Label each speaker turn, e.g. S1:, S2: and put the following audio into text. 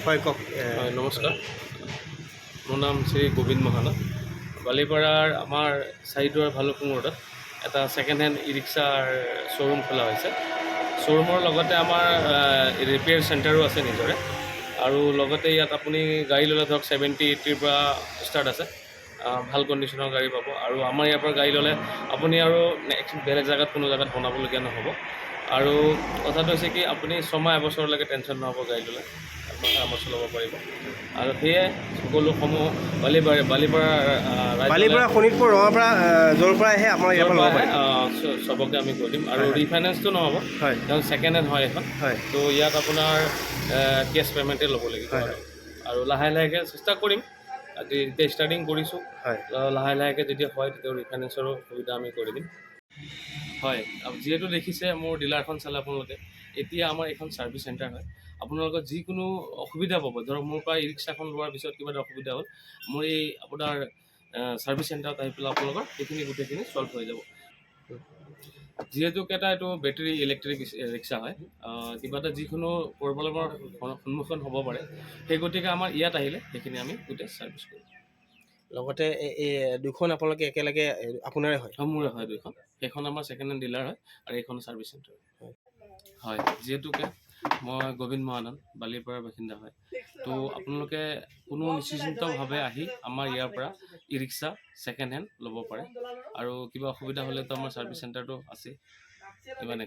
S1: হয় কওক।
S2: হয় নমস্কাৰ, মোৰ নাম শ্ৰী গোবিন্দ মহানা। বালিপাৰাৰ আমাৰ চাৰিদুৱাৰ ভালুকপুং ৰোডত এটা ছেকেণ্ড হেণ্ড ই ৰিক্সাৰ শ্ব'ৰুম খোলা হৈছে। শ্ব'ৰুমৰ লগতে আমাৰ ৰিপেয়াৰ চেণ্টাৰো আছে নিজৰে, আৰু লগতে ইয়াত আপুনি গাড়ী ল'লে ধৰক 70-80ৰ পৰা ষ্টাৰ্ট আছে। ভাল কণ্ডিশ্যনৰ গাড়ী পাব, আৰু আমাৰ ইয়াৰ পৰা গাড়ী ল'লে আপুনি আৰু বেলেগ জেগাত কোনো জেগাত বনাবলগীয়া নহ'ব। আৰু কথাটো হৈছে কি, আপুনি 6 মাহ এবছৰলৈকে টেনশ্যন নহ'ব গাড়ী ল'লে, আৰামত চলাব পাৰিব। আৰু সেয়াই সকলোসমূহ
S1: বালিপাৰা, শোণিতপুৰ, ৰঙাপাৰা য'ৰ পৰা আহে আপোনাৰ ইয়াৰ পৰা ল'ব পাৰে।
S2: চবকে আমি কৰি দিম, আৰু
S1: হয়, হয়।
S2: ৰিফাইনেন্সটো নহ'ব,
S1: হয়
S2: কাৰণ ছেকেণ্ড হেণ্ড হয় এখন।
S1: হয়
S2: তো ইয়াত আপোনাৰ কেছ পে'মেণ্টে ল'ব লাগিব।
S1: হয় হয়
S2: আৰু লাহে লাহেকৈ চেষ্টা কৰিম, এতিয়া ষ্টাৰ্টিং কৰিছোঁ।
S1: হয়
S2: লাহে লাহেকৈ যেতিয়া হয় তেতিয়া ৰিফাইনেন্সৰো সুবিধা আমি কৰি দিম। হয়, যিহেতু দেখিছে মোৰ ডিলাৰখন চালে আপোনালোকে, এতিয়া আমাৰ এখন ছাৰ্ভিচ চেণ্টাৰ হয়। আপোনালোকৰ যিকোনো অসুবিধা পাব, ধৰক মোৰ পৰা ই ৰিক্সাখন লোৱাৰ পিছত কিবা এটা অসুবিধা হ'ল, মোৰ এই আপোনাৰ ছাৰ্ভিচ চেণ্টাৰত আহি পেলাই আপোনালোকৰ সেইখিনি গোটেইখিনি ছল্ভ হৈ যাব। যিহেতু এইটো বেটেৰী ইলেক্ট্ৰিক ৰিক্সা হয়, কিবা এটা যিকোনো প্ৰব্লেমৰ সন্মুখীন হ'ব পাৰে, সেই গতিকে আমাৰ ইয়াত আহিলে সেইখিনি আমি গোটেই ছাৰ্ভিচ কৰিম।
S1: লগতে এই দুখন আপোনালোকে একেলগে আপোনাৰে হয়?
S2: মোৰে হয় দুইখন। সেইখন আমাৰ ছেকেণ্ড হেণ্ড ডিলাৰ হয়, আৰু এইখন ছাৰ্ভিচ চেণ্টাৰ হয়। যিহেতুকে মই গোবিন্দ মহানন, বালিপাৰাৰ বাসিন্দা হয়, তো আপোনালোকে কোনো নিশ্চিন্তভাৱে আহি আমাৰ ইয়াৰ পৰা ই ৰিক্সা ছেকেণ্ড হেণ্ড ল'ব পাৰে। আৰু কিবা অসুবিধা হ'লেতো আমাৰ ছাৰ্ভিচ চেণ্টাৰটো আছেই। ইমানে।